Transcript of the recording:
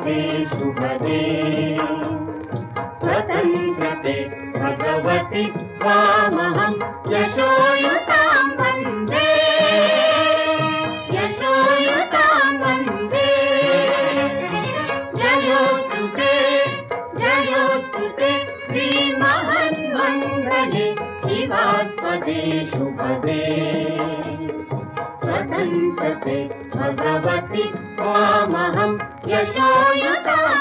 शुभदे शुभदे स्वतन्त्रते भगवति त्वामहं यशोयुतां वन्दे यशोयुतां वन्दे जयोस्तु ते श्रीमहन्मङ्गले शिवास्पदे शुभदे स्वतन्त्रते भगवति त्वामहं यशोयुतां